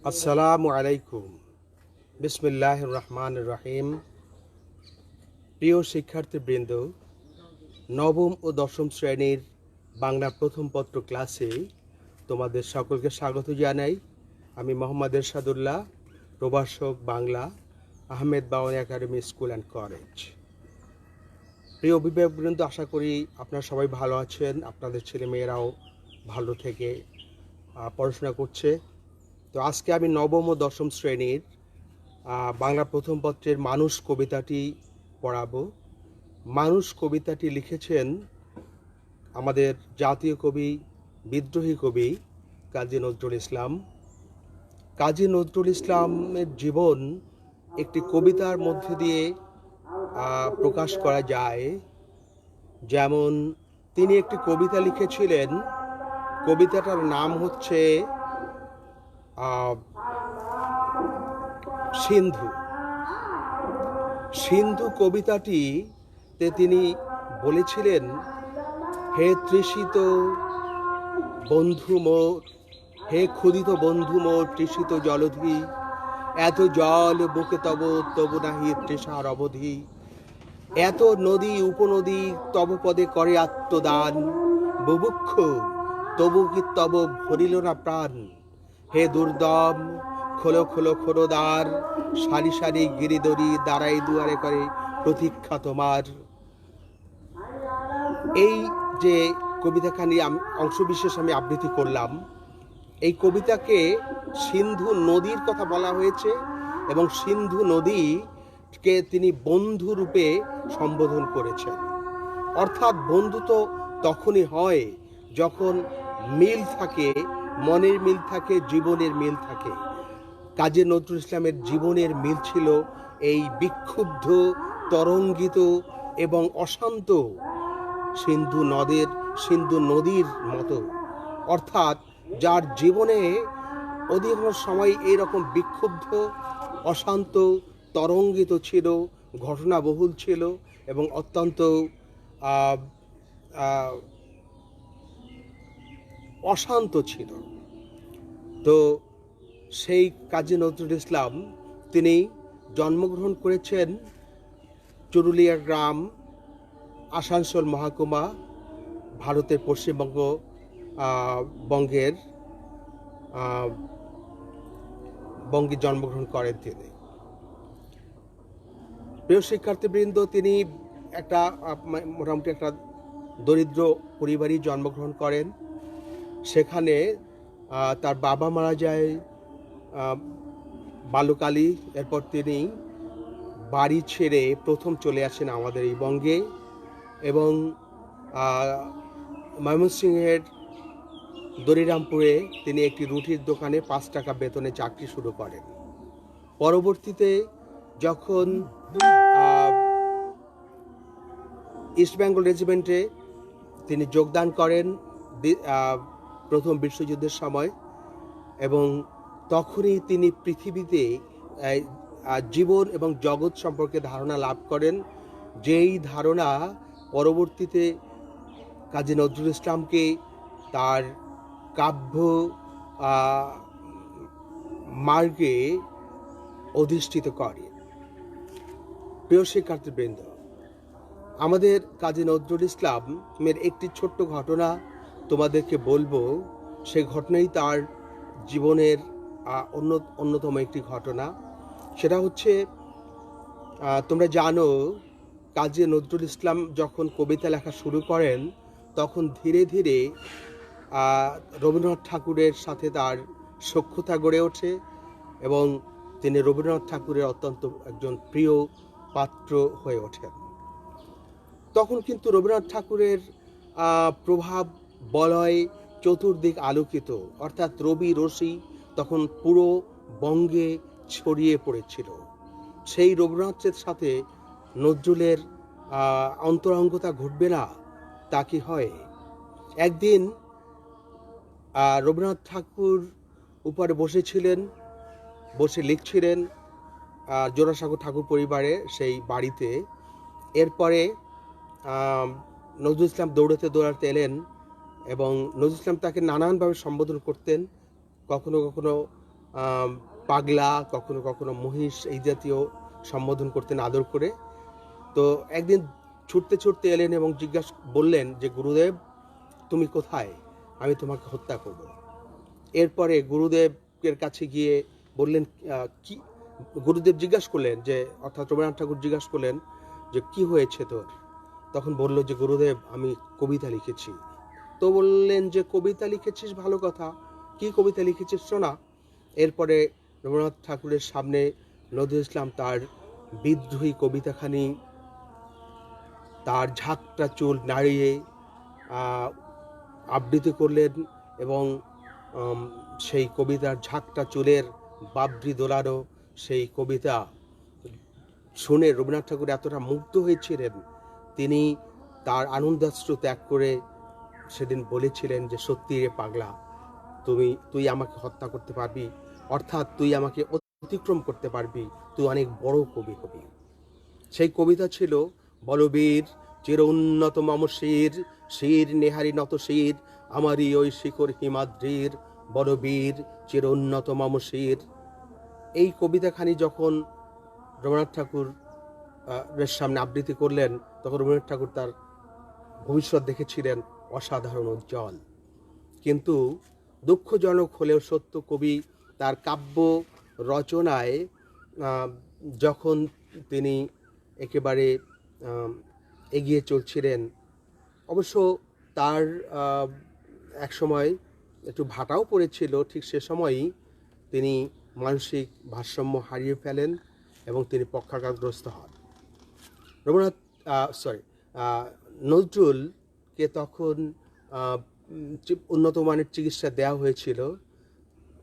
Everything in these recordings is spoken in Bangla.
আসসালামু আলাইকুম। বিসমিল্লাহির রহমানির রহিম। প্রিয় শিক্ষার্থীবৃন্দ, নবম ও দশম শ্রেণীর বাংলা প্রথম পত্র ক্লাসে তোমাদের সকলকে স্বাগত জানাই। আমি মোহাম্মদ এরশাদুল্লাহ, প্রভাষক Bangla, Ahmed Bawani academy school and college. প্রিয় অভিভাবকবৃন্দ, আশা করি আপনারা সবাই ভালো আছেন, আপনাদের ছেলেমেয়েরাও ভালো থেকে পড়াশোনা করছে। তো আজকে আমি নবম ও দশম শ্রেণীর বাংলা প্রথম পত্রের মানুষ কবিতাটি পড়াবো। মানুষ কবিতাটি লিখেছেন আমাদের জাতীয় কবি, বিদ্রোহী কবি কাজী নজরুল ইসলাম। কাজী নজরুল ইসলামের জীবন একটি কবিতার মধ্যে দিয়ে প্রকাশ করা যায়। যেমন তিনি একটি কবিতা লিখেছিলেন, কবিতাটার নাম হচ্ছে সিন্ধু। সিন্ধু কবিতাটিতে তিনি বলেছিলেন, হে তৃষিত বন্ধু মোর, হে ক্ষুধিত বন্ধু মোর তৃষিত জলধি, এত জল বুকে তব তবু নাহি তৃষার অবধি, এত নদী উপনদী তব পদে করে আত্মদান, বুভুক্ষ তবু কি তব ভরিল না প্রাণ, হে দুর্দম খোলো খোলো খোলো দ্বার, সারি সারি গিরিদরি দাঁড়াই দুয়ারে করে প্রতীক্ষা তোমার। এই যে কবিতাখানি অংশবিশেষ আমি আবৃত্তি করলাম, এই কবিতাকে সিন্ধু নদীর কথা বলা হয়েছে এবং সিন্ধু নদীকে তিনি বন্ধু রূপে সম্বোধন করেছেন। অর্থাৎ বন্ধু তো তখনই হয় যখন মিল থাকে, মনের মিল থাকে, জীবনের মিল থাকে। কাজী নজরুল ইসলামের জীবনের মিল ছিল এই বিক্ষুব্ধ, তরঙ্গিত এবং অশান্ত সিন্ধু নদীর মতো। অর্থাৎ যার জীবনে অধিকাংশ সময় এইরকম বিক্ষুব্ধ, অশান্ত, তরঙ্গিত ছিল, ঘটনাবহুল ছিল এবং অত্যন্ত অশান্ত ছিল। তো সেই কাজী নজরুল ইসলাম তিনি জন্মগ্রহণ করেছেন চুরুলিয়া গ্রাম, আসানসোল মহকুমা, ভারতের পশ্চিমবঙ্গ বঙ্গে জন্মগ্রহণ করেন তিনি। প্রিয় শিক্ষার্থীবৃন্দ, তিনি একটা মোটামুটি একটা দরিদ্র পরিবারে জন্মগ্রহণ করেন। সেখানে তার বাবা মারা যায় বাল্যকালেই। এরপর তিনি বাড়ি ছেড়ে প্রথম চলে আসেন আমাদের এই বঙ্গে এবং ময়মনসিংহের দরিরামপুরে তিনি একটি রুটির দোকানে 5 টাকা বেতনে চাকরি শুরু করেন। পরবর্তীতে যখন ইস্ট বেঙ্গল রেজিমেন্টে তিনি যোগদান করেন প্রথম বিশ্বযুদ্ধের সময়, এবং তখনই তিনি পৃথিবীতে জীবন এবং জগৎ সম্পর্কে ধারণা লাভ করেন, যেই ধারণা পরবর্তীতে কাজী নজরুল ইসলামকে তার কাব্য মার্গে অধিষ্ঠিত করে। প্রিয় শিক্ষার্থীবৃন্দ, আমাদের কাজী নজরুল ইসলামের একটি ছোট্ট ঘটনা তোমাদেরকে বলবো। সেই ঘটনাই তার জীবনের অন্যতম একটি ঘটনা। সেটা হচ্ছে, তোমরা জানো, কাজী নজরুল ইসলাম যখন কবিতা লেখা শুরু করেন তখন ধীরে ধীরে রবীন্দ্রনাথ ঠাকুরের সাথে তার সখ্যতা গড়ে ওঠে এবং তিনি রবীন্দ্রনাথ ঠাকুরের অত্যন্ত একজন প্রিয় পাত্র হয়ে ওঠেন। তখন কিন্তু রবীন্দ্রনাথ ঠাকুরের প্রভাব বলয় চতুর্দিক আলোকিত, অর্থাৎ রবি রশ্মি তখন পুরো বঙ্গে ছড়িয়ে পড়েছিল। সেই রবীন্দ্রনাথের সাথে নজরুলের অন্তরঙ্গতা ঘটবে না, তা কি হয়? একদিন রবীন্দ্রনাথ ঠাকুর উপরে বসে লিখছিলেন জোড়াসাঁকো ঠাকুর পরিবারে সেই বাড়িতে। এরপরে নজরুল ইসলাম দৌড়াতে এলেন এবং নজরুল ইসলাম তাকে নানানভাবে সম্বোধন করতেন। কখনো কখনো পাগলা, কখনো কখনো মহিষ এই জাতীয় সম্বোধন করতেন আদর করে। তো একদিন ছুটতে ছুটতে এলেন এবং বললেন যে গুরুদেব, তুমি কোথায়? আমি তোমাকে হত্যা করব। এরপরে গুরুদেবের কাছে গিয়ে বললেন, কি? গুরুদেব জিজ্ঞাসা করলেন যে, অর্থাৎ রবীন্দ্রনাথ ঠাকুর জিজ্ঞাসা করলেন যে কি হয়েছে তোর? তখন বলল যে গুরুদেব, আমি কবিতা লিখেছি। তো বললেন যে কবিতা লিখেছিস, ভালো কথা, কি কবিতা লিখেছিস শোনা। এরপরে রবীন্দ্রনাথ ঠাকুরের সামনে নজরুল ইসলাম তার বিদ্রোহী কবিতাখানি তার ঝাঁকটা চুল নাড়িয়ে আবৃত্তি করলেন এবং সেই কবিতার ঝাঁকটা চুলের বাবরি দোলানো সেই কবিতা শুনে রবীন্দ্রনাথ ঠাকুর এতটা মুগ্ধ হয়েছিলেন, তিনি তার আনন্দাশ্রু ত্যাগ করে সেদিন বলেছিলেন যে সত্যি রে পাগলা, তুই আমাকে হত্যা করতে পারবি, অর্থাৎ তুই আমাকে অতিক্রম করতে পারবি, তুই অনেক বড় কবি হবি। সেই কবিতা ছিল, বলবীর চির উন্নত মম শির, শির নেহারি নত শির, আমারই ওই শিখর হিমাদ্রির, বলবীর চির উন্নত মম শির। এই কবিতাখানি যখন রবীন্দ্রনাথ ঠাকুর সামনে আবৃত্তি করলেন, তখন রবীন্দ্রনাথ ঠাকুর তার ভবিষ্যৎ দেখেছিলেন অসাধারণ উজ্জ্বল। কিন্তু দুঃখজনক হলেও সত্য, কবি তার কাব্য রচনায় যখন তিনি একেবারে এগিয়ে চলছিলেন, অবশ্য তার এক সময় একটু ভাটাও পড়েছিল, ঠিক সে সময়ই তিনি মানসিক ভারসাম্য হারিয়ে ফেলেন এবং তিনি পক্ষাঘাতগ্রস্ত হন। রবীন্দ্রনাথ নজরুলকে তখন উন্নত মানের চিকিৎসা দেওয়া হয়েছিল।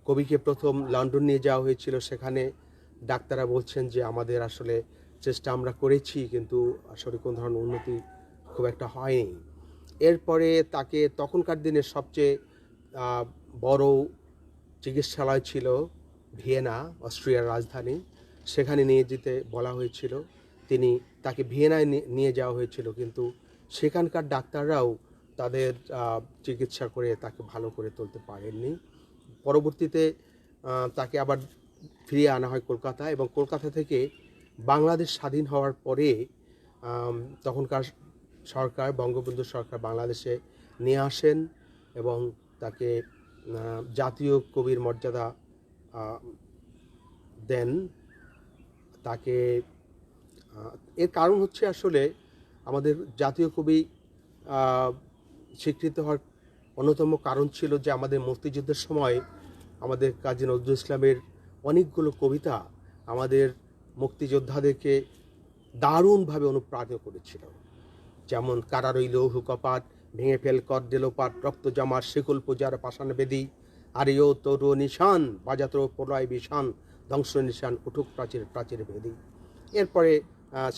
কবিকে প্রথম লন্ডন নিয়ে যাওয়া হয়েছিল, সেখানে ডাক্তাররা বলছেন যে আমাদের আসলে চেষ্টা আমরা করেছি, কিন্তু আসলে কোনো ধরনের উন্নতি খুব একটা হয়নি। এরপরে তাকে তখনকার দিনের সবচেয়ে বড় চিকিৎসালয় ছিল ভিয়েনা, অস্ট্রিয়ার রাজধানী, সেখানে নিয়ে যেতে বলা হয়েছিল। তাকে ভিয়েনায় নিয়ে যাওয়া হয়েছিল, কিন্তু সেখানকার ডাক্তাররাও তাদের চিকিৎসা করে তাকে ভালো করে তুলতে পারেননি। পরবর্তীতে তাকে আবার ফিরিয়ে আনা হয় কলকাতা, এবং কলকাতা থেকে বাংলাদেশ স্বাধীন হওয়ার পরে তখনকার সরকার, বঙ্গবন্ধু সরকার বাংলাদেশে নিয়ে আসেন এবং তাকে জাতীয় কবির মর্যাদা দেন। তাকে এর কারণ হচ্ছে, আসলে আমাদের জাতীয় কবি স্বীকৃত হওয়ার অন্যতম কারণ ছিল যে আমাদের মুক্তিযুদ্ধের সময় আমাদের কাজী নজরুল ইসলামের অনেকগুলো কবিতা আমাদের মুক্তিযোদ্ধাদেরকে দারুণভাবে অনুপ্রাণিত করেছিল। যেমন কারারই লৌহ কপাট, ভেঙে ফেল কর দেলোপাট, রক্ত জামার শিকল পূজার পাষাণ বেদী, আরেও তোর নিশান বাজাতো প্রলয় বিষান, ধ্বংস নিশান উঠুক প্রাচীর প্রাচীর ভেদী। এরপরে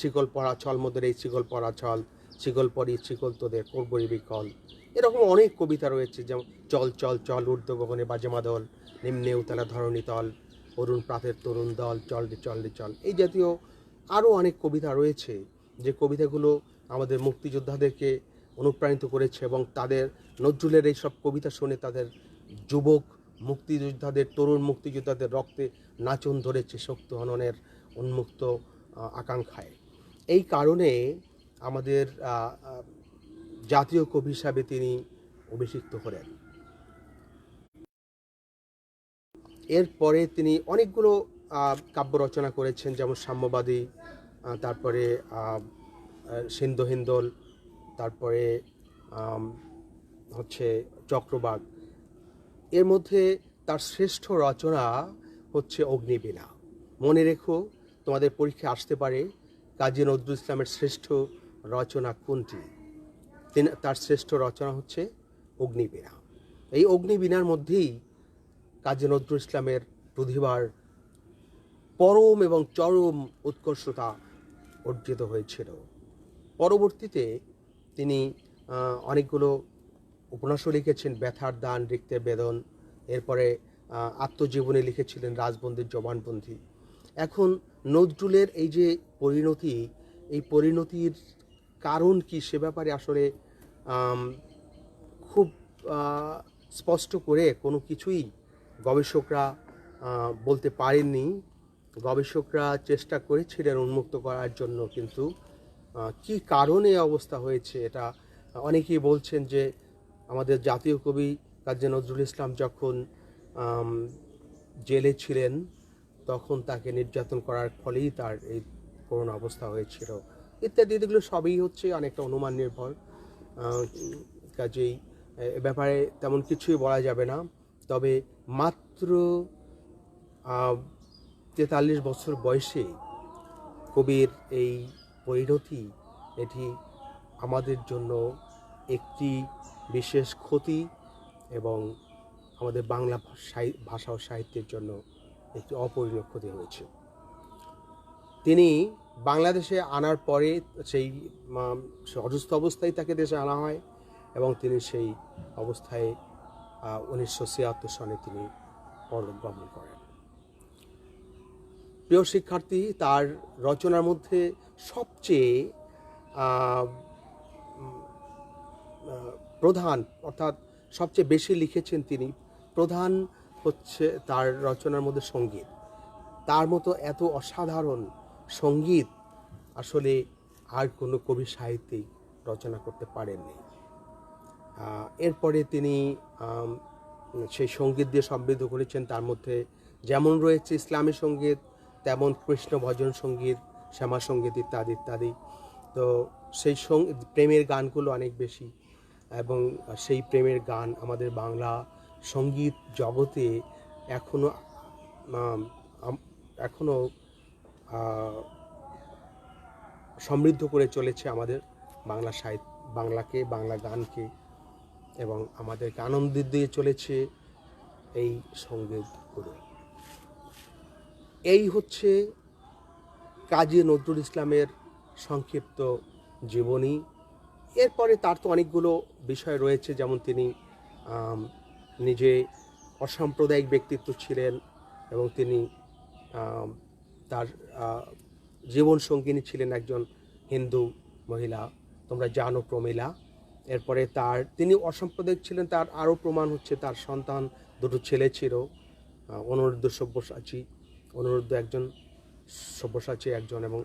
শিকল পরা ছল মোদের এই শিকল পরা ছল, শিকল পরি শিকল তোদের করবরি বিকল। এরকম অনেক কবিতা রয়েছে, যেমন চল চল চল ঊর্ধ্ব গগনে বাজে মাদল, নিম্নে উতলা ধরণী তল, অরুণ প্রাতের তরুণ দল, চল রে চল রে চল। এই জাতীয় আরও অনেক কবিতা রয়েছে, যে কবিতাগুলো আমাদের মুক্তিযোদ্ধাদেরকে অনুপ্রাণিত করেছে, এবং তাদের নজরুলের এই সব কবিতা শুনে তাদের যুবক মুক্তিযোদ্ধাদের, তরুণ মুক্তিযোদ্ধাদের রক্তে নাচন ধরেছে শক্তি হননের উন্মুক্ত আকাঙ্ক্ষায়। এই কারণে আমাদের জাতীয় কবি হিসাবে তিনি অভিষিক্ত হলেন। এরপরে তিনি অনেকগুলো কাব্য রচনা করেছেন, যেমন সাম্যবাদী, তারপরে সিন্ধু হিন্দোল, তারপরে হচ্ছে চক্রবাক। এর মধ্যে তার শ্রেষ্ঠ রচনা হচ্ছে অগ্নিবীণা। মনে রেখো, তোমাদের পরীক্ষা আসতে পারে কাজী নজরুল ইসলামের শ্রেষ্ঠ রচনা কোনটি। তার শ্রেষ্ঠ রচনা হচ্ছে অগ্নিবীণা। এই অগ্নিবীণার মধ্যেই কাজী নজরুল ইসলামের প্রতিভার পরম এবং চরম উৎকর্ষতা অর্জিত হয়েছিল। পরবর্তীতে তিনি অনেকগুলো উপন্যাসও লিখেছেন, ব্যথার দান, রিক্তের বেদন। এরপরে আত্মজীবনী লিখেছিলেন, রাজবন্দির জবানবন্দি। এখন নজরুলের এই যে পরিণতি, এই পরিণতির কারণ কি, সে ব্যাপারে আসলে খুব স্পষ্ট করে কোনো কিছুই গবেষকরা বলতে পারেননি। গবেষকরা চেষ্টা করেছিলেন উন্মুক্ত করার জন্য, কিন্তু কি কারণে অবস্থা হয়েছে এটা অনেকেই বলছেন যে আমাদের জাতীয় কবি কাজী নজরুল ইসলাম যখন জেলে ছিলেন তখন তাকে নির্যাতন করার ফলেই তার এই করুণ অবস্থা হয়েছিল ইত্যাদি। এগুলো সবই হচ্ছে অনেকটা অনুমান নির্ভর, কাজেই এ ব্যাপারে তেমন কিছুই বলা যাবে না। তবে মাত্র 43 বছর বয়সে কবির এই পরিণতি, এটি আমাদের জন্য একটি বিশেষ ক্ষতি এবং আমাদের বাংলা ভাষা ও সাহিত্যের জন্য একটি অপরিণীয় ক্ষতি হয়েছে। তিনি বাংলাদেশে আনার পরে সেই অসুস্থ অবস্থায় তাকে দেশে আনা হয় এবং তিনি সেই অবস্থায় 1976 সনে তিনি পরলোক গমন করেন। প্রিয় শিক্ষার্থী, তার রচনার মধ্যে সবচেয়ে প্রধান, অর্থাৎ সবচেয়ে বেশি লিখেছেন তিনি, প্রধান হচ্ছে তার রচনার মধ্যে সঙ্গীত। তার মতো এত অসাধারণ সঙ্গীত আসলে আর কোনো কবি সাহিত্যিক রচনা করতে পারেননি। এরপরে তিনি সেই সঙ্গীত দিয়ে সমৃদ্ধ করেছেন। তার মধ্যে যেমন রয়েছে ইসলামী সঙ্গীত, তেমন কৃষ্ণ ভজন সঙ্গীত, শ্যামা সঙ্গীত ইত্যাদি ইত্যাদি। তো সেই প্রেমের গানগুলো অনেক বেশি, এবং সেই প্রেমের গান আমাদের বাংলা সঙ্গীত জগতে এখনো সমৃদ্ধ করে চলেছে আমাদের বাংলা সাহিত্য, বাংলাকে, বাংলা গানকে, এবং আমাদেরকে আনন্দ দিয়ে চলেছে এই সঙ্গীতগুলো। এই হচ্ছে কাজী নজরুল ইসলামের সংক্ষিপ্ত জীবনী। এরপরে তার তো অনেকগুলো বিষয় রয়েছে, যেমন তিনি নিজে অসাম্প্রদায়িক ব্যক্তিত্ব ছিলেন এবং তিনি তার জীবন সঙ্গিনী ছিলেন একজন হিন্দু মহিলা, তোমরা জানো, প্রমীলা। এরপরে তিনি অসাম্প্রদায়িক ছিলেন, তার আরও প্রমাণ হচ্ছে তার সন্তান দুটো ছেলে ছিল, অনুরুদ্ধ সব্যসাচী, অনুরুদ্ধ একজন, সব্যসাচী একজন, এবং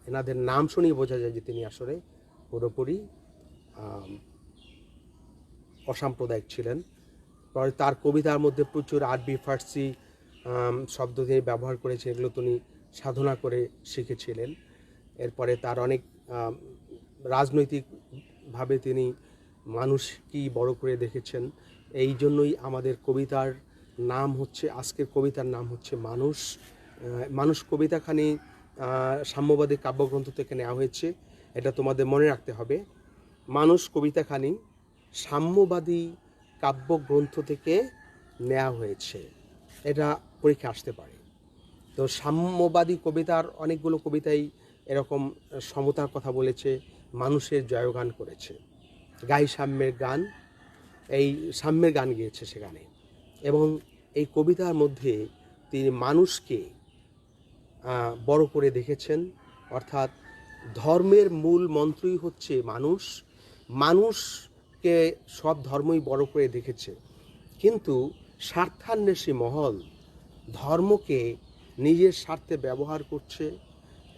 এনাদের নাম শুনেই বোঝা যায় যে তিনি আসলে পুরোপুরি অসাম্প্রদায়িক ছিলেন। পরে তার কবিতার মধ্যে প্রচুর আরবি, ফার্সি শব্দ তিনি ব্যবহার করেছেন, এগুলো তিনি সাধনা করে শিখেছিলেন। এরপরে তার অনেক রাজনৈতিকভাবে তিনি মানুষকেই বড় করে দেখেছেন। এই জন্যই আমাদের কবিতার নাম হচ্ছে, আজকের কবিতার নাম হচ্ছে মানুষ। মানুষ কবিতাখানি সাম্যবাদী কাব্যগ্রন্থ থেকে নেওয়া হয়েছে, এটা তোমাদের মনে রাখতে হবে। মানুষ কবিতাখানি সাম্যবাদী কাব্যগ্রন্থ থেকে নেওয়া হয়েছে, এটা পরীক্ষা আসতে পারে। তো সাম্যবাদী কবিতার অনেকগুলো কবিতাই এরকম সমতার কথা বলেছে, মানুষের জয়গান করেছে, গাই সাম্যের গান, এই সাম্যের গান গিয়েছে সেখানে। এবং এই কবিতার মধ্যে তিনি মানুষকে বড় করে দেখেছেন, অর্থাৎ ধর্মের মূল মন্ত্রই হচ্ছে মানুষ। মানুষকে সব ধর্মই বড় করে দেখেছে, কিন্তু স্বার্থান্বেষী মহল ধর্মকে নিজের স্বার্থে ব্যবহার করছে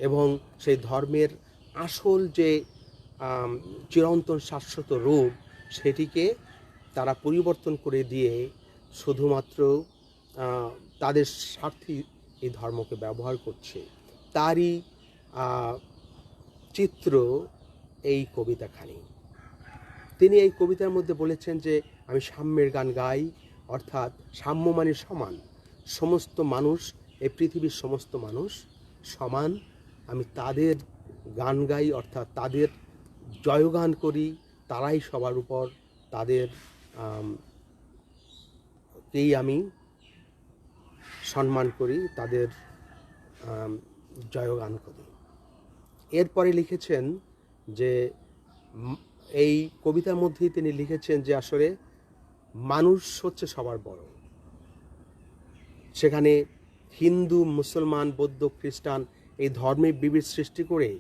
এবং সেই ধর্মের আসল যে চিরন্তন শাশ্বত রূপ, সেটিকে তারা পরিবর্তন করে দিয়ে শুধুমাত্র তাদের স্বার্থে এই ধর্মকে ব্যবহার করছে। তারই চিত্র এই কবিতাখানি। তিনি এই কবিতার মধ্যে বলেছেন যে আমি সাম্যের গান গাই, অর্থাৎ সাম্য মানে সমান, সমস্ত মানুষ, এই পৃথিবীর সমস্ত মানুষ সমান, আমি তাদের গান গাই, অর্থাৎ তাদের জয়গান করি, তারাই সবার উপর, তাদের কেই আমি সম্মান করি, তাদের জয়গান করি। এরপরে লিখেছেন যে এই কবিতার মধ্যেই তিনি লিখেছেন যে আসলে মানুষ হচ্ছে সবার বড়। সেখানে হিন্দু, মুসলমান, বৌদ্ধ, খ্রিস্টান এই ধর্মের বিভেদ সৃষ্টি করে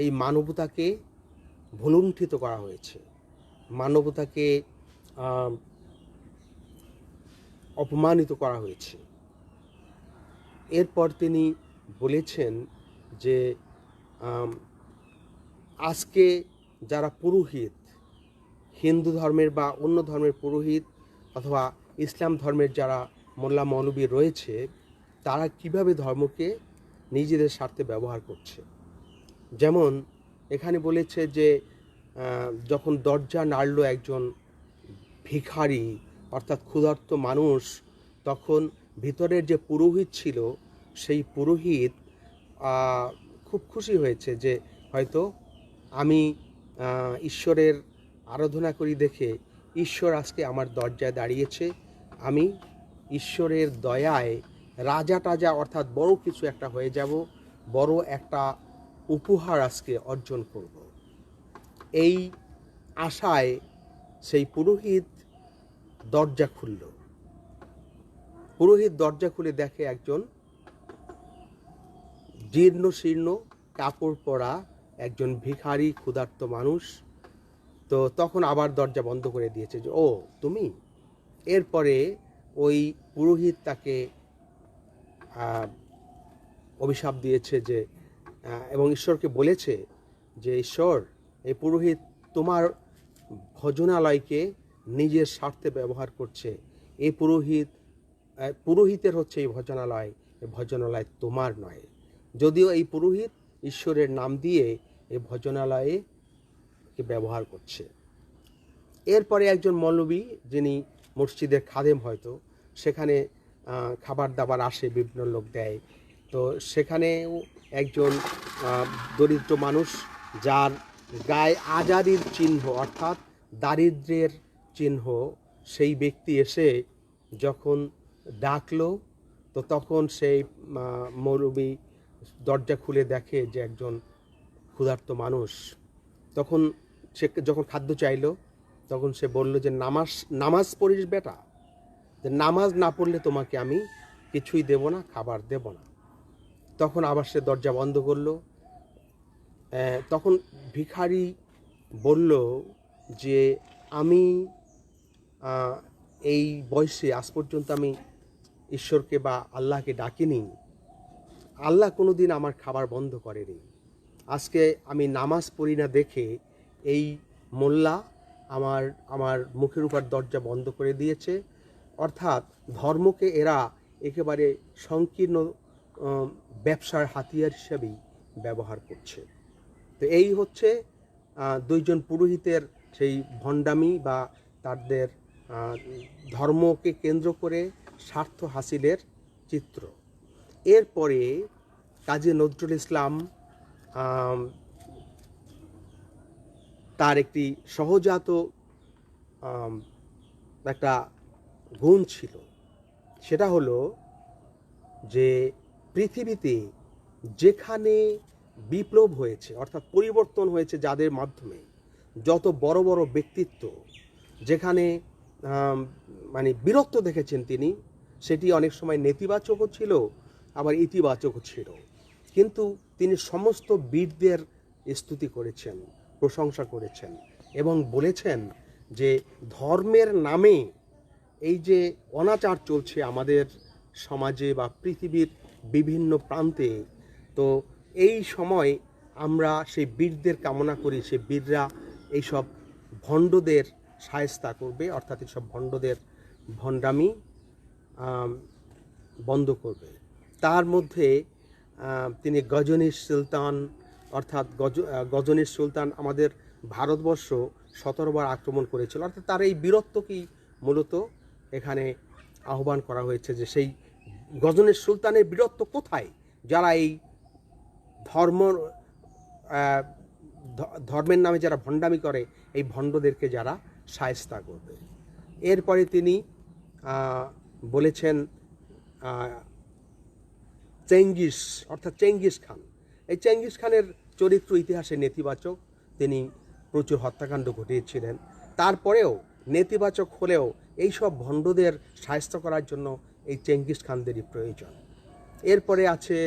এই মানবতাকে ভুলুণ্ঠিত করা হয়েছে, মানবতাকে অপমানিত করা হয়েছে। এরপর তিনি বলেছেন যে আজকে যারা পুরোহিত, হিন্দু ধর্মের বা অন্য ধর্মের পুরোহিত অথবা ইসলাম ধর্মের যারা মোল্লা মৌলবী রয়েছে, তারা কিভাবে ধর্মকে নিজেদের স্বার্থে ব্যবহার করছে। যেমন এখানে বলেছে যে যখন দরজা নাড়ল একজন ভিখারি অর্থাৎ ক্ষুধার্ত মানুষ, তখন ভিতরের যে পুরোহিত ছিল সেই পুরোহিত খুব খুশি হয়েছে যে হয়তো আমি ঈশ্বরের আরাধনা করি দেখে ঈশ্বর আজকে আমার দরজায় দাঁড়িয়েছে, আমি ঈশ্বরের দয়ায় রাজা টাজা অর্থাৎ বড় কিছু একটা হয়ে যাব, বড় একটা উপহার আজকে অর্জন করব। এই আশায় সেই পুরোহিত দরজা খুলল। পুরোহিত দরজা খুলে দেখে একজন জীর্ণ শীর্ণ কাপড় পরা একজন ভিখারি ক্ষুধার্ত মানুষ। তো তখন আবার দরজা বন্ধ করে দিয়েছে যে ও তুমি। এরপরে ওই পুরোহিত তাকে অভিশাপ দিয়েছে যে এবং ঈশ্বরকে বলেছে যে ঈশ্বর, এই পুরোহিত তোমার ভজনালয়কে নিজের স্বার্থে ব্যবহার করছে। এই পুরোহিতের হচ্ছে এই ভজনালয়, এই ভজনালয় তোমার নয়। যদিও এই পুরোহিত ঈশ্বরের নাম দিয়ে এই ভজনালয়ে ব্যবহার করছে। এরপরে একজন মৌলবী, যিনি মসজিদের খাদেম, হয়তো সেখানে খাবার দাবার আসে, বিভিন্ন লোক দেয়, তো সেখানেও একজন দরিদ্র মানুষ যার গায়ে আজারির চিহ্ন অর্থাৎ দারিদ্র্যের চিহ্ন, সেই ব্যক্তি এসে যখন ডাকলো, তো তখন সেই মৌলবী দরজা খুলে দেখে যে একজন ক্ষুধার্ত মানুষ। তখন সে যখন খাদ্য চাইলো, তখন সে বলল যে নামাজ পড়িস বেটা, যে নামাজ না পড়লে তোমাকে আমি কিছুই দেব না, খাবার দেব না। তখন আবার সে দরজা বন্ধ করলো। তখন ভিখারি বলল যে আমি এই বয়সে আজ পর্যন্ত আমি ঈশ্বরকে বা আল্লাহকে ডাকিনি, আল্লাহ কোনো দিন আমার খাবার বন্ধ করেনি। আজকে আমি নামাজ পড়ি না দেখে এই মোল্লা আমার মুখের উপর দরজা বন্ধ করে দিয়েছে। অর্থাৎ ধর্মকে এরা একেবারে সংকীর্ণ ব্যবসার হাতিয়ার হিসাবেই ব্যবহার করছে। তো এই হচ্ছে দুইজন পুরোহিতের সেই ভণ্ডামি বা তাদের ধর্মকে কেন্দ্র করে স্বার্থ হাসিলের চিত্র। এরপরে কাজী নজরুল ইসলাম তার একটি সহজাত একটা গুণ ছিল, সেটা হলো যে পৃথিবীতে যেখানে বিপ্লব হয়েছে অর্থাৎ পরিবর্তন হয়েছে যাদের মাধ্যমে, যত বড় বড় ব্যক্তিত্ব যেখানে মানে বীরত্ব দেখেছেন তিনি, সেটি অনেক সময় নেতিবাচকও ছিল আবার ইতিবাচকও ছিল, কিন্তু তিনি সমস্ত বীরদের স্তুতি করেছেন, প্রশংসা করেছেন এবং বলেছেন যে ধর্মের নামে এই যে অনাচার চলছে আমাদের সমাজে বা পৃথিবীর বিভিন্ন প্রান্তে, তো এই সময় আমরা সেই বীরদের কামনা করি, সেই বীররা এইসব ভণ্ডদের শায়েস্তা করবে, অর্থাৎ এইসব ভণ্ডদের ভণ্ডামি বন্ধ করবে। তার মধ্যে তিনি গজনীর সুলতান, অর্থাৎ গজনীর সুলতান আমাদের ভারতবর্ষ 17 বার আক্রমণ করেছিল, অর্থাৎ তার এই বীরত্বকেই মূলত এখানে আহ্বান করা হয়েছে যে সেই গজনীর সুলতানের বীরত্ব কোথায়, যারা এই ধর্মের নামে যারা ভণ্ডামি করে, এই ভণ্ডদেরকে যারা শায়েস্তা করবে। এরপরে তিনি বলেছেন চেঙ্গিস অর্থাৎ চেঙ্গিস খান, এই চেঙ্গিস খানের চরিত্র ইতিহাসে নেতিবাচক, তিনি প্রচুর হত্যাকাণ্ড ঘটিয়েছিলেন। তারপরেও নেতিবাচক হলেও এইসব ভণ্ডদের শায়েস্তা করার জন্য এই চেঙ্গিস খানদেরই প্রয়োজন। এরপরে আছে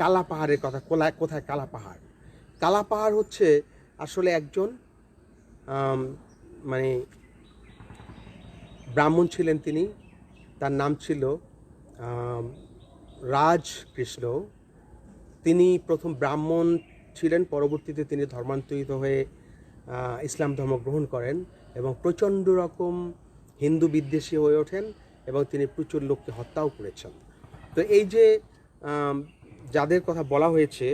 কালা পাহাড়ের কথা। কোথায় কালা পাহাড়? কালা পাহাড় হচ্ছে আসলে একজন মানে ব্রাহ্মণ ছিলেন তিনি, তার নাম ছিল রাজকৃষ্ণ, তিনি প্রথম ব্রাহ্মণ ছিলেন, পরবর্তীতে তিনি ধর্মান্তরিত হয়ে ইসলাম ধর্ম গ্রহণ করেন এবং প্রচণ্ড রকম হিন্দু বিদ্বেষী হয়ে ওঠেন এবং তিনি প্রচুর লোককে হত্যাও করেছেন। তো এই যে যাদের কথা বলা হয়েছে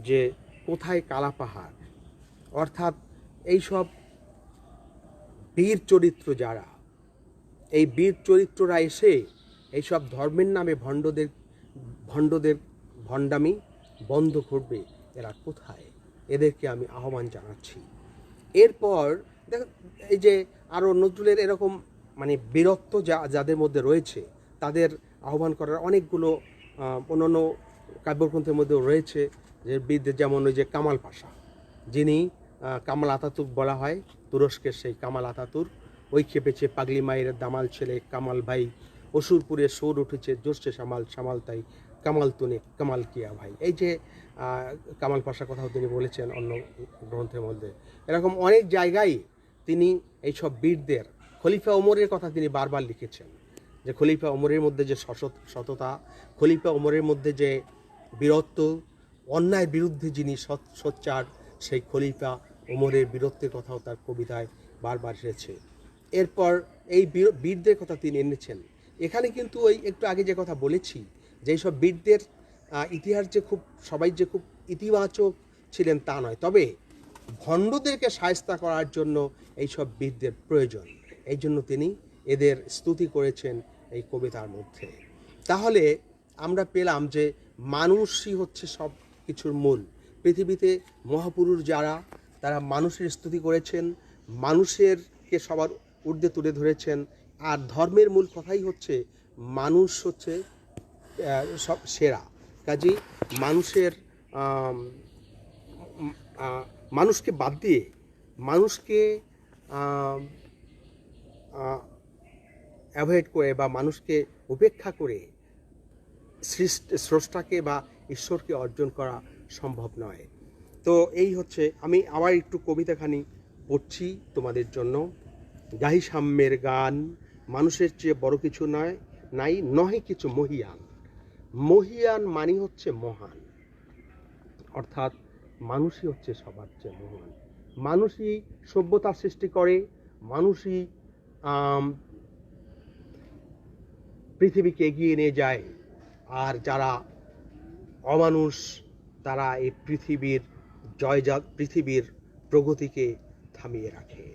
যে কোথায় কালা পাহাড়, অর্থাৎ এইসব বীর চরিত্র যারা, এই বীর চরিত্ররা এসে এইসব ধর্মের নামে ভণ্ডদের ভণ্ডামি বন্ধ করবে, এরা কোথায়? এদেরকে আমি আহ্বান জানাচ্ছি। এরপর দেখ, এই যে আরও নজরুলের এরকম মানে বীরত্ব যাদের মধ্যে রয়েছে, তাদের আহ্বান করার অনেকগুলো অন্যান্য কাব্যগ্রন্থের মধ্যেও রয়েছে। যে বীরদের যেমন ওই যে কামাল পাশা, যিনি কামাল আতাতুর্ক বলা হয়, তুরস্কের সেই কামাল আতাতুর্ক। ওই খেপেছে পাগলি মায়ের দামাল ছেলে কামাল ভাই, অসুরপুরে সোর উঠেছে জোরছে সামাল সামাল তাই কামাল তুনে কামাল কিয়া ভাই। এই যে কামাল পাশার কথাও তিনি বলেছেন অন্য গ্রন্থের মধ্যে। এরকম অনেক জায়গায় তিনি এইসব বীরদের, খলিফা ওমরের কথা তিনি বারবার লিখেছেন, যে খলিফা ওমরের মধ্যে যে সততা, খলিফা ওমরের মধ্যে যে বীরত্ব, অন্যায়ের বিরুদ্ধে যিনি সোচ্চার, সেই খলিফা ওমরের বীরত্বের কথাও তার কবিতায় বারবার এসেছে। এরপর এই বীরদের কথা তিনি এনেছেন এখানে। কিন্তু ওই একটু আগে যে কথা বলেছি, যে সব বীরদের ইতিহাস যে খুব সবাই যে খুব ইতিবাচক ছিলেন তা নয়, তবে ভণ্ডদেরকে শায়েস্তা করার জন্য এইসব বীরদের প্রয়োজন। এই জন্য তিনি এদের স্তুতি করেছেন এই কবিতার মধ্যে। তাহলে আমরা পেলাম যে মানুষই হচ্ছে সব কিছুর মূল। পৃথিবীতে মহাপুরুষ যারা, তারা মানুষের স্তুতি করেছেন, মানুষেরকে সবার ঊর্ধ্বে তুলে ধরেছেন। আর ধর্মের মূল কথাই হচ্ছে মানুষ হচ্ছে সব সেরা। কাজেই মানুষকে বাদ দিয়ে, মানুষকে অ্যাভয়েড করে বা মানুষকে উপেক্ষা করে স্রষ্টাকে বা ঈশ্বরকে অর্জন করা সম্ভব নয়। তো এই হচ্ছে, আমি আবার একটু কবিতাখানি পড়ছি তোমাদের জন্য। গাহি সাম্যের গান, মানুষের চেয়ে বড় কিছু নহে কিছু মহিয়ান। মহিয়ান মানি হচ্ছে মহান, অর্থাৎ মানুষই হচ্ছে সবার চেয়ে মহান। মানুষই সভ্যতা সৃষ্টি করে, মানুষই পৃথিবীকে এগিয়ে নিয়ে যায়। আর যারা অমানুষ, তারা এই পৃথিবীর প্রগতিকে থামিয়ে রাখে।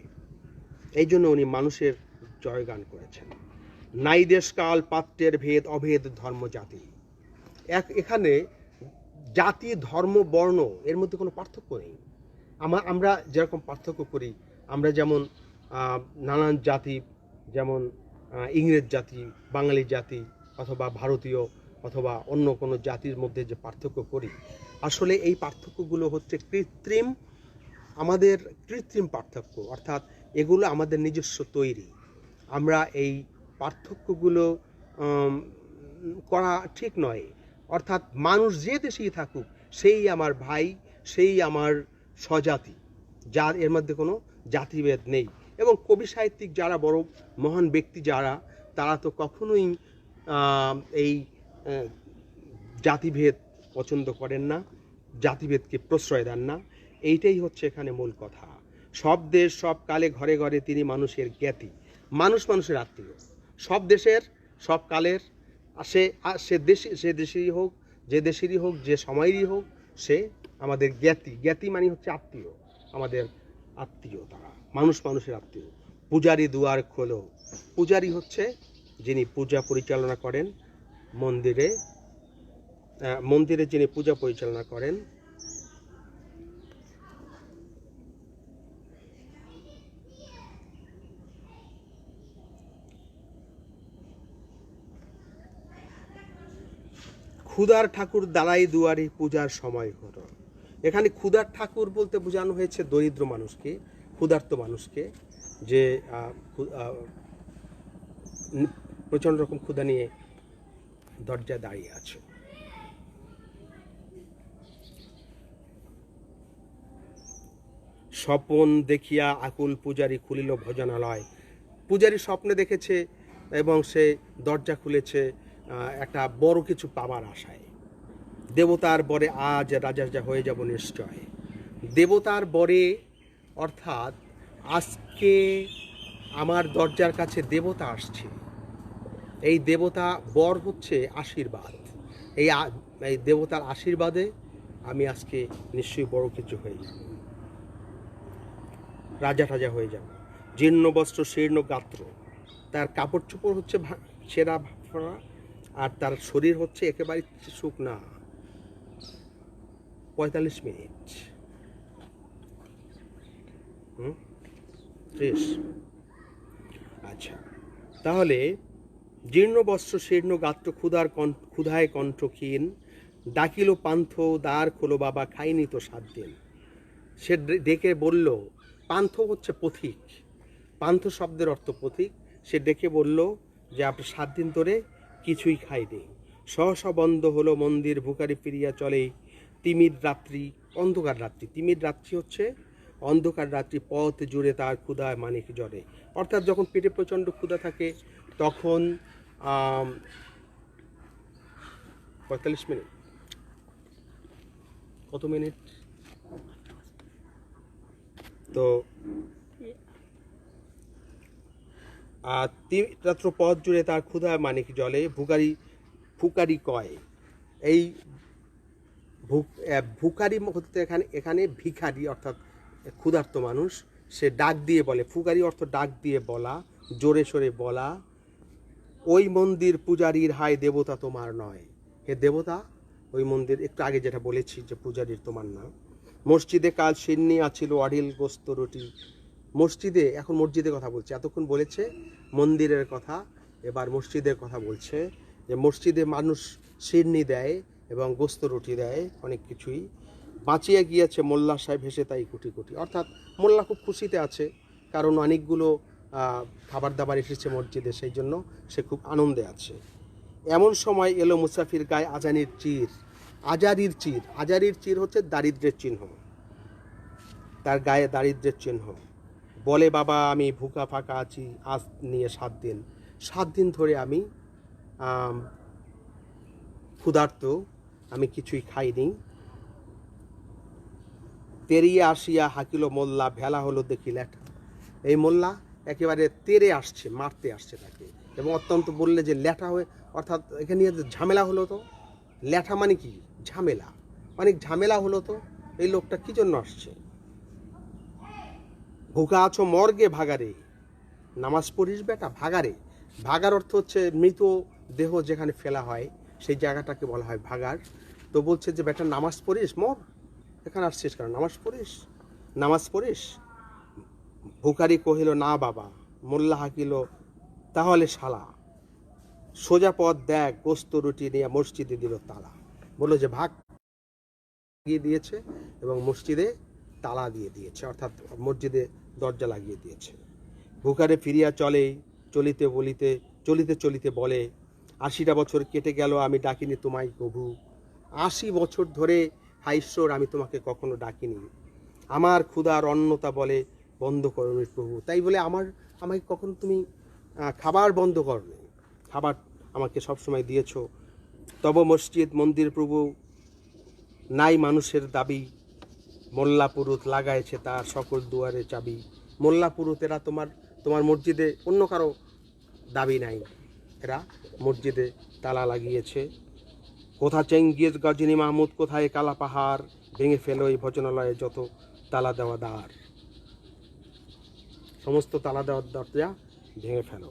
এই জন্য উনি মানুষের জয়গান করেছেন। নাই দেশকাল পাত্রের ভেদ অভেদ ধর্ম জাতি। এখানে জাতি ধর্ম বর্ণ এর মধ্যে কোনো পার্থক্য নেই। আমরা যেরকম পার্থক্য করি, আমরা যেমন নানান জাতি, যেমন ইংরেজ জাতি, বাঙালি জাতি, অথবা ভারতীয় অথবা অন্য কোনো জাতির মধ্যে যে পার্থক্য করি, আসলে এই পার্থক্যগুলো হচ্ছে আমাদের কৃত্রিম পার্থক্য। অর্থাৎ এগুলো আমাদের নিজস্ব তৈরি। আমরা এই পার্থক্যগুলো করা ঠিক নয়। অর্থাৎ মানুষ যে দেশেই থাকুক, সেই আমার ভাই, সেই আমার স্বজাতি, যার এর মধ্যে কোনো জাতিভেদ নেই। এবং কবি সাহিত্যিক যারা, বড় মহান ব্যক্তি যারা, তারা তো কখনোই এই জাতিভেদ পছন্দ করেন না, জাতিভেদকে প্রশ্রয় দেন না। এইটাই হচ্ছে এখানে মূল কথা। সব দেশ সব কালে ঘরে ঘরে তিনি মানুষের জ্ঞাতি। মানুষ মানুষের আত্মীয়, সব দেশের সব কালের। সে দেশেরই হোক, যে দেশেরই হোক, যে সময়েরই হোক, সে আমাদের জ্ঞাতি। জ্ঞাতি মানে হচ্ছে আত্মীয়, আমাদের আত্মীয় তারা, মানুষ মানুষের আত্মীয়। পূজারি দুয়ার খোলো। পূজারি হচ্ছে যিনি পূজা পরিচালনা করেন, মন্দিরে যিনি পূজা পরিচালনা করেন। ক্ষুধার ঠাকুর দাঁড়াই দুয়ারি পূজার সময় হলো। এখানে ক্ষুধার ঠাকুর বলতে বোঝানো হয়েছে দরিদ্র মানুষকে, ক্ষুধার্ত মানুষকে, যে প্রচণ্ড রকম ক্ষুধা নিয়ে দরজায় দাঁড়িয়ে আছে। স্বপন দেখিয়া আকুল পূজারী খুলিল ভোজনালয়। পূজারী স্বপ্নে দেখেছে এবং সে দরজা খুলেছে একটা বড় কিছু পাবার আশায়। দেবতার বরে আজ রাজা হয়ে যাব নিশ্চয়। দেবতার বরে অর্থাৎ আজকে আমার দরজার কাছে দেবতা আসছে। এই দেবতা বর হচ্ছে আশীর্বাদ। এই দেবতার আশীর্বাদে আমি আজকে নিশ্চয়ই বড় কিছু হয়ে যাব, রাজা হয়ে যাব। জীর্ণ বস্ত্র শীর্ণ গাত্র, তার কাপড় চোপড় হচ্ছে ছেঁড়া ফাড়া, আর তার শরীর হচ্ছে একেবারে শুকনা। 45 মিনিট। শেষ। আচ্ছা, তাহলে জীর্ণ বস্ত্র শীর্ণ গাত্র ক্ষুধায় কণ্ঠক্ষীণ, ডাকিল পান্থ দ্বার খোলো বাবা, খাইনি তো 7 দিন। সে ডেকে বলল, পান্থ হচ্ছে পথিক, পান্থ শব্দের অর্থ পথিক। সে ডেকে বলল যে আপনি 7 দিন ধরে কিছুই খাইনি। সহসা বন্ধ হলো মন্দির, ভুখারি ফিরিয়া চলে। তিমির রাত্রি, অন্ধকার রাত্রি। তিমির রাত্রি হচ্ছে অন্ধকার রাত্রি, পথ জুড়ে তার ক্ষুধায় মানিক জ্বরে। অর্থাৎ যখন পেটে প্রচণ্ড ক্ষুধা থাকে তখন 45 মিনিট, কত মিনিট তো রাত্র পথ জুড়ে তার ক্ষুধায় মানিক জলে। ফুকারি কয়। এই ভুকারি হতে এখানে ভিখারি অর্থাৎ ক্ষুধার্ত মানুষ। সে ডাক দিয়ে বলে, ফুকারি অর্থ ডাক দিয়ে বলা, জোরে সোরে বলা। ওই মন্দির পূজারীর হায় দেবতা তোমার নয়। হে দেবতা, ওই মন্দির, একটু আগে যেটা বলেছি যে পূজারীর তোমার না। মসজিদে কাল সিন্নি আছিল অঢিল গোস্ত রুটি। মসজিদে, এখন মসজিদের কথা বলছে, এতক্ষণ বলেছে মন্দিরের কথা, এবার মসজিদের কথা বলছে যে মসজিদে মানুষ সিন্নি দেয় এবং গোস্ত রুটি দেয়, অনেক কিছুই। বাঁচিয়ে গিয়েছে মোল্লা সাহেব হেসে তাই কোটি কোটি। অর্থাৎ মোল্লা খুব খুশিতে আছে, কারণ অনেকগুলো খাবার দাবার এসেছে মসজিদে, সেই জন্য সে খুব আনন্দে আছে। এমন সময় এলো মুসাফির গায়ে আজানির চির। আজারির চির হচ্ছে দারিদ্র্যের চিহ্ন, তার গায়ে দারিদ্র্যের চিহ্ন। বলে, বাবা আমি ভুকা ফাঁকা আছি আজ নিয়ে 7 দিন। 7 দিন ধরে আমি ক্ষুধার্ত, আমি কিছুই খাইনি। তেরিয়ে আসিয়া হাকিল মোল্লা, ভেলা হলো দেখি ল্যাঠা। এই মোল্লা একেবারে তেরে আসছে, মারতে আসছে তাকে, এবং অত্যন্ত বললে যে ল্যাঠা হয়ে, অর্থাৎ এখানে ঝামেলা হলো। তো ল্যাঠা মানে কি? ঝামেলা, অনেক ঝামেলা হলো। তো এই লোকটা কি জন্য আসছে? ভুকা আছো মর্গে ভাগারে, নামাজ পড়িস বেটা ভাগারে। ভাগার অর্থ হচ্ছে মৃত দেহ যেখানে ফেলা হয় সেই জায়গাটাকে বলা হয় ভাগার। তো বলছে যে বেটা নামাজ পড়িস, মর, এখানে আসছিস কারণ নামাজ পড়িস। ভুকারি কহিল না বাবা। মোল্লা হাকিল তাহলে শালা, সোজা পথ দেখ, গোস্ত রুটি নিয়ে মসজিদে দিল তালা। বললো যে ভাগ লাগিয়ে দিয়েছে এবং মসজিদে তালা দিয়ে দিয়েছে, অর্থাৎ মসজিদে দরজা লাগিয়ে দিয়েছে। ভুকারে ফিরিয়া চলিতে চলিতে বলে, 80টা বছর কেটে গেল আমি ডাকিনি তোমায় প্রভু। 80 বছর ধরে হায় ঈশ্বর আমি তোমাকে কখনো ডাকিনি। আমার ক্ষুধার অন্নতা বলে বন্ধ করনি প্রভু। তাই বলে আমাকে কখনো তুমি খাবার বন্ধ করনি, খাবার আমাকে সবসময় দিয়েছ। তব মসজিদ মন্দির প্রভু নাই মানুষের দাবি, মোল্লা পুরুত লাগাইছে তার সকল দুয়ারে চাবি। মোল্লা পুরুত এরা তোমার মসজিদে অন্য কারো দাবি নাই, এরা মসজিদে তালা লাগিয়েছে। কোথা চেঙ্গিজ গজনী মাহমুদ, কোথায় কালা পাহাড়, ভেঙে ফেলো এই ভজনালয়ে যত তালা দেওয়া দ্বার। সমস্ত তালা দেওয়ার দরজা ভেঙে ফেলো।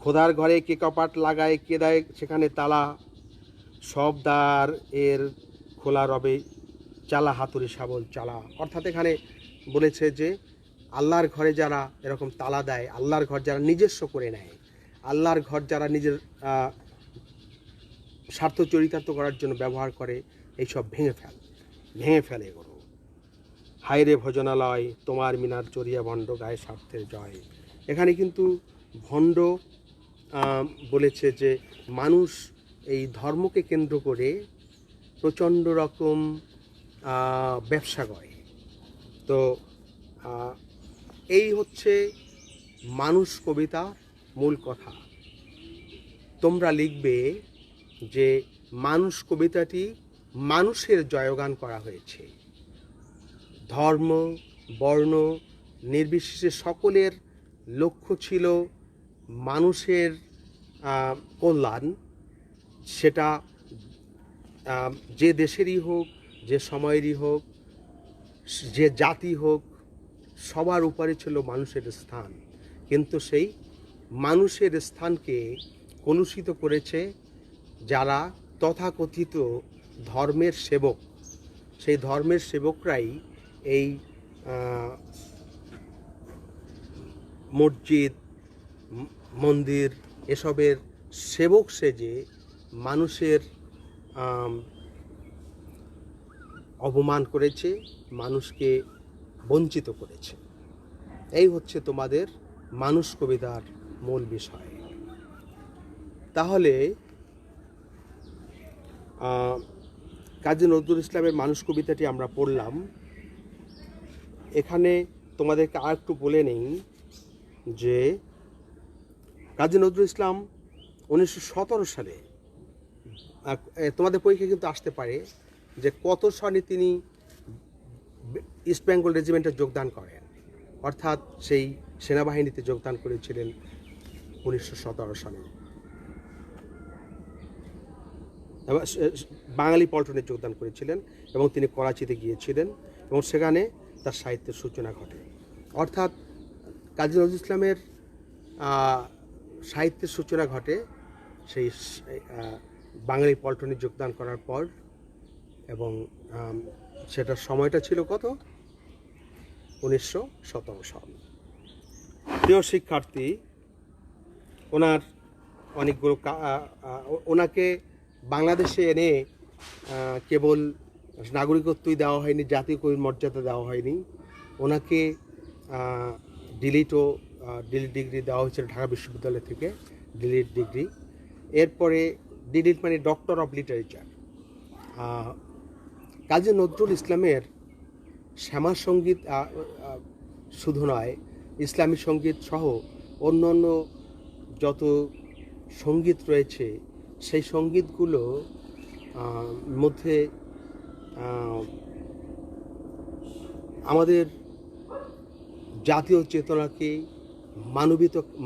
খোদার ঘরে কে কপাট লাগায়, কে দেয় সেখানে তালা। সব দ্বার এর খোলা রবে, চালা হাতুড়ি শাবল চালা। অর্থাৎ এখানে বলেছে যে আল্লাহর ঘরে যারা এরকম তালা দেয়, আল্লাহর ঘর যারা নিজস্ব করে নেয়, আল্লাহর ঘর যারা নিজের স্বার্থ চরিতার্থ করার জন্য ব্যবহার করে, এইসব ভেঙে ফেলে এগুলো। হায়রে ভজনালয় তোমার মিনার চড়িয়া ভণ্ড গায়ে স্বার্থের জয়। এখানে কিন্তু ভণ্ড বলেছে যে মানুষ এই ধর্মকে কেন্দ্র করে প্রচণ্ড রকম ব্যবসা করে। তো এই হচ্ছে মানুষ কবিতা মূল কথা। তোমরা লিখবে যে মানুষ কবিতাটি মানুষের জয়গান করা হয়েছে। ধর্ম বর্ণ নির্বিশেষে সকলের লক্ষ্য ছিল মানুষের কল্যাণ, সেটা যে দেশেরই হোক, যে সময়েরই হোক, যে জাতি হোক, সবার উপরে ছিল মানুষের স্থান। কিন্তু সেই মানুষের স্থানকে কলুষিত করেছে যারা তথাকথিত ধর্মের সেবক। সেই ধর্মের সেবকরাই এই মসজিদ মন্দির এসবের সেবক সেজে মানুষের অপমান করেছে, মানুষকে বঞ্চিত করেছে। এই হচ্ছে তোমাদের মানুষ কবিতার মূল বিষয়। তাহলে কাজী নজরুল ইসলামের মানুষ কবিতাটি আমরা পড়লাম। এখানে তোমাদেরকে আর একটু বলে নেই যে কাজী নজরুল ইসলাম 1917 সালে, তোমাদের পরীক্ষা কিন্তু আসতে পারে যে কত সালে তিনি ইস্ট বেঙ্গল রেজিমেন্টে যোগদান করেন, অর্থাৎ সেই সেনাবাহিনীতে যোগদান করেছিলেন 1917 সালে। বাঙালি পল্টনে যোগদান করেছিলেন এবং তিনি করাচিতে গিয়েছিলেন এবং সেখানে তার সাহিত্যের সূচনা ঘটে। অর্থাৎ কাজী নজরুল ইসলামের সাহিত্যের সূচনা ঘটে সেই বাঙালি পল্টনে যোগদান করার পর, এবং সেটার সময়টা ছিল কত? 1917 সাল। প্রিয় শিক্ষার্থী, ওনার অনেকগুলো ওনাকে বাংলাদেশে এনে কেবল নাগরিকত্বই দেওয়া হয়নি, জাতীয় কবির মর্যাদা দেওয়া হয়নি, ওনাকে ডিলিট ডিগ্রি দেওয়া হয়েছিল ঢাকা বিশ্ববিদ্যালয় থেকে, ডিলিট ডিগ্রি। এরপরে ডিলিট মানে doctor of literature. Kazi Nazrul ইসলামের শ্যামা সঙ্গীত শুধু নয়, ইসলামী সঙ্গীত সহ অন্য অন্য যত সঙ্গীত রয়েছে সেই সঙ্গীতগুলো মধ্যে আমাদের জাতীয় চেতনাকে,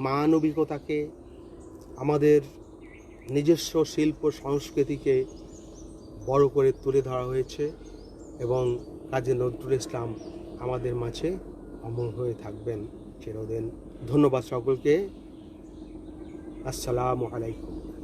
মানবিকতাকে, আমাদের নিজস্ব শিল্প সংস্কৃতিকে বড় করে তুলে ধরা হয়েছে এবং কাজী নজরুল ইসলাম আমাদের মাঝে অমর হয়ে থাকবেন চিরদিন। ধন্যবাদ সকলকে। আসসালামু আলাইকুম।